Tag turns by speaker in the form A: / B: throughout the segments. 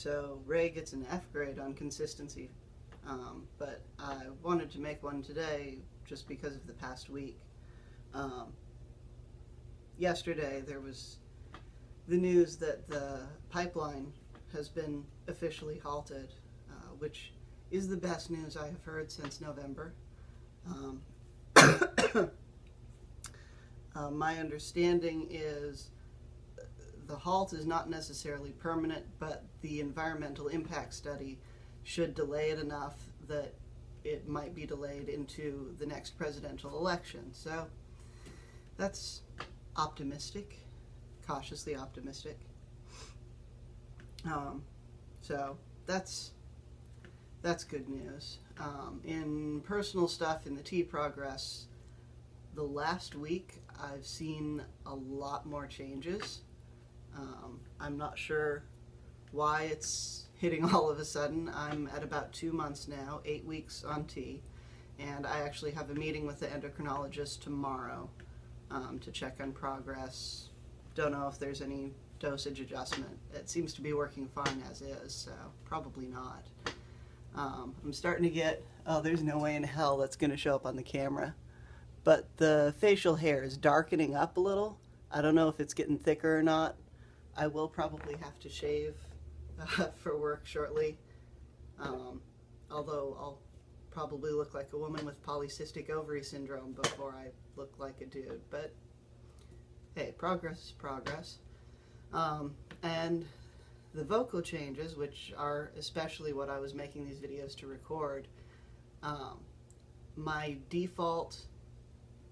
A: So Ray gets an F grade on consistency, but I wanted to make one today just because of the past week. Yesterday there was the news that the pipeline has been officially halted, which is the best news I have heard since November. My understanding is the halt is not necessarily permanent, but the environmental impact study should delay it enough that it might be delayed into the next presidential election. So that's optimistic, cautiously optimistic. So that's good news. In personal stuff, in the tea progress, the last week I've seen a lot more changes. I'm not sure why it's hitting all of a sudden. I'm at about 2 months now, 8 weeks on tea, and I actually have a meeting with the endocrinologist tomorrow to check on progress. Don't know if there's any dosage adjustment. It seems to be working fine as is, so probably not. I'm starting to get, oh, there's no way in hell that's going to show up on the camera, but the facial hair is darkening up a little. I don't know if it's getting thicker or not. I will probably have to shave for work shortly, although I'll probably look like a woman with polycystic ovary syndrome before I look like a dude. But hey, progress is progress. And the vocal changes, which are especially what I was making these videos to record, my default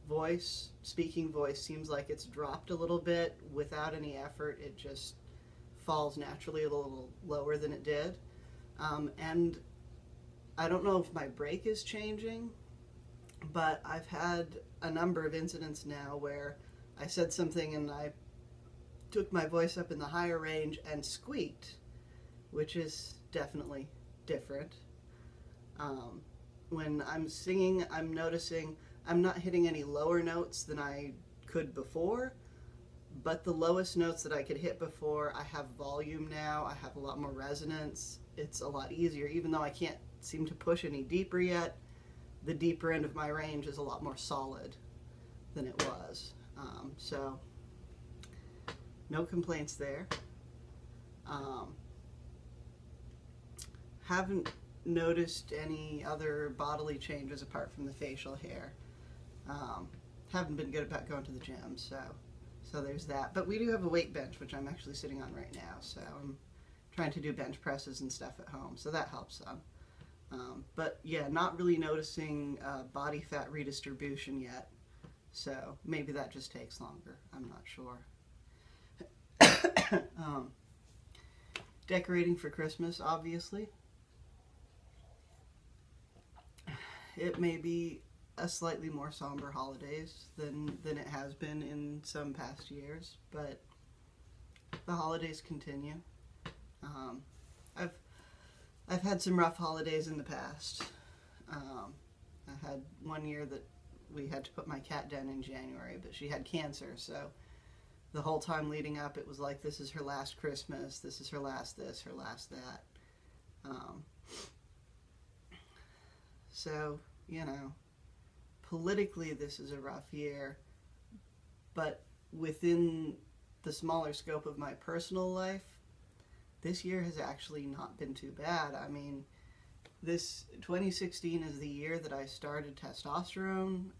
A: voice, speaking voice, seems like it's dropped a little bit without any effort. It just falls naturally a little lower than it did. And I don't know if my break is changing, but I've had a number of incidents now where I said something and I took my voice up in the higher range and squeaked, which is definitely different. When I'm singing, I'm noticing I'm not hitting any lower notes than I could before, but the lowest notes that I could hit before, I have volume now, I have a lot more resonance, it's a lot easier. Even though I can't seem to push any deeper yet, the deeper end of my range is a lot more solid than it was. So, no complaints there. Haven't noticed any other bodily changes apart from the facial hair. Haven't been good about going to the gym, so there's that. But we do have a weight bench, which I'm actually sitting on right now, so I'm trying to do bench presses and stuff at home, so that helps some. But yeah, not really noticing body fat redistribution yet, so maybe that just takes longer. I'm not sure. Decorating for Christmas, obviously. It may be a slightly more somber holidays than it has been in some past years, but the holidays continue. I've had some rough holidays in the past. I had one year that we had to put my cat down in January, but she had cancer, so the whole time leading up it was like, this is her last Christmas, this is her last this, her last that. So, you know, politically this is a rough year, but within the smaller scope of my personal life, this year has actually not been too bad. I mean, this 2016 is the year that I started testosterone.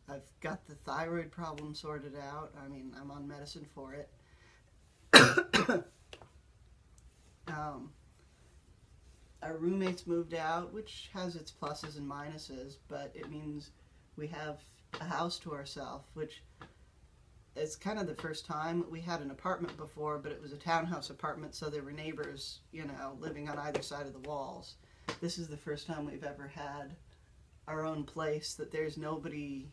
A: I've got the thyroid problem sorted out. I mean, I'm on medicine for it. Our roommates moved out, which has its pluses and minuses, but it means we have a house to ourselves, which is kind of the first time. We had an apartment before, but it was a townhouse apartment, so there were neighbors, you know, living on either side of the walls. This is the first time we've ever had our own place, that there's nobody,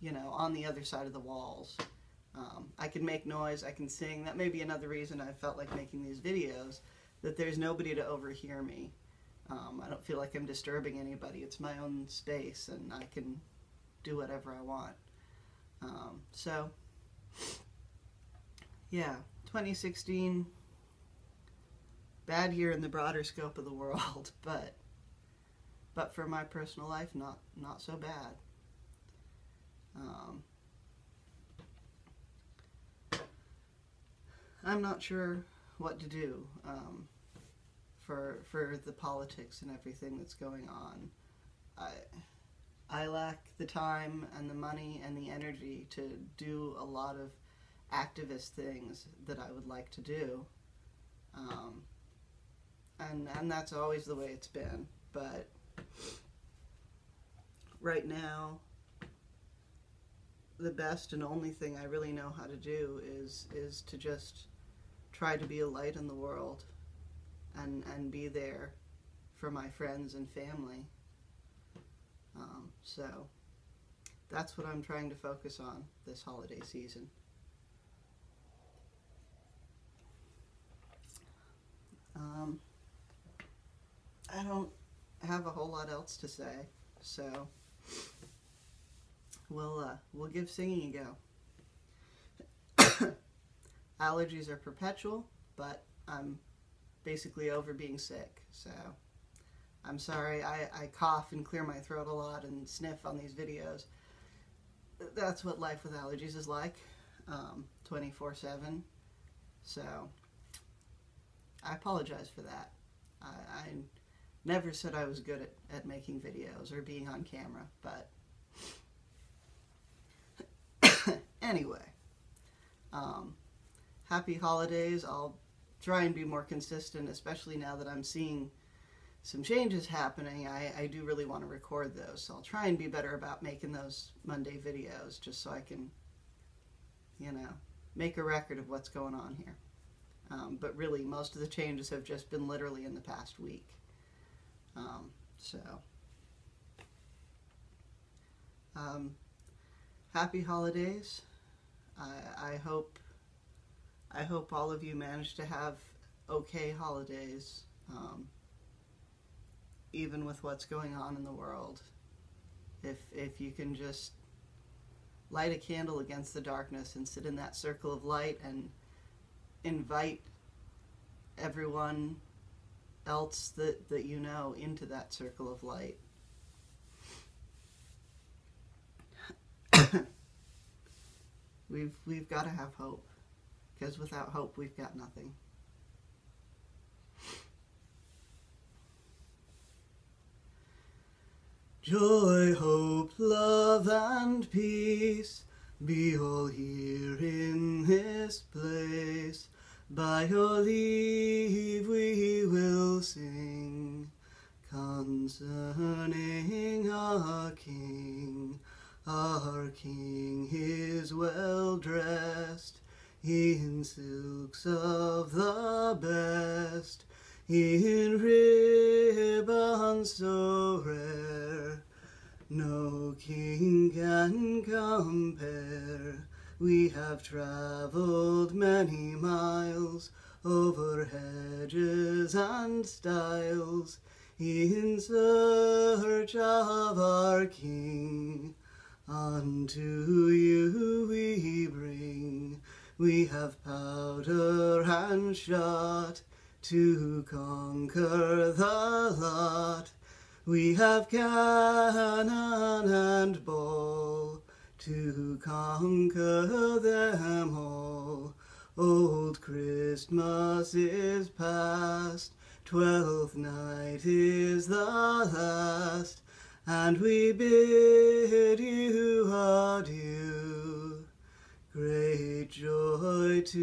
A: you know, on the other side of the walls. I can make noise, I can sing. That may be another reason I felt like making these videos, that there's nobody to overhear me. I don't feel like I'm disturbing anybody. It's my own space, and I can do whatever I want. So, yeah, 2016 bad here in the broader scope of the world, but for my personal life, not so bad. I'm not sure what to do for the politics and everything that's going on. I lack the time and the money and the energy to do a lot of activist things that I would like to do. And that's always the way it's been. But right now, the best and only thing I really know how to do is to just try to be a light in the world and be there for my friends and family. So that's what I'm trying to focus on this holiday season. I don't have a whole lot else to say, so we'll give singing a go. Allergies are perpetual, but I'm basically over being sick, so I'm sorry. I cough and clear my throat a lot and sniff on these videos. That's what life with allergies is like, 24/7. So I apologize for that. I never said I was good at making videos or being on camera, but anyway, happy holidays. I'll try and be more consistent, especially now that I'm seeing some changes happening. I do really want to record those, so I'll try and be better about making those Monday videos, just so I can, make a record of what's going on here. But really, most of the changes have just been literally in the past week. Happy holidays. I hope all of you manage to have okay holidays, even with what's going on in the world. If you can just light a candle against the darkness and sit in that circle of light and invite everyone else that you know into that circle of light. We've got to have hope, because without hope we've got nothing. Joy, hope, love, and peace be all here in this place. By your leave we will sing concerning our King. Our King is well dressed in silks of the best, in ribbons so rare, no king can compare. We have traveled many miles over hedges and stiles in search of our King. Unto you we bring, we have powder and shot to conquer the lot. We have cannon and ball to conquer them all. Old Christmas is past, 12th night is the last, and we bid you adieu. Great joy to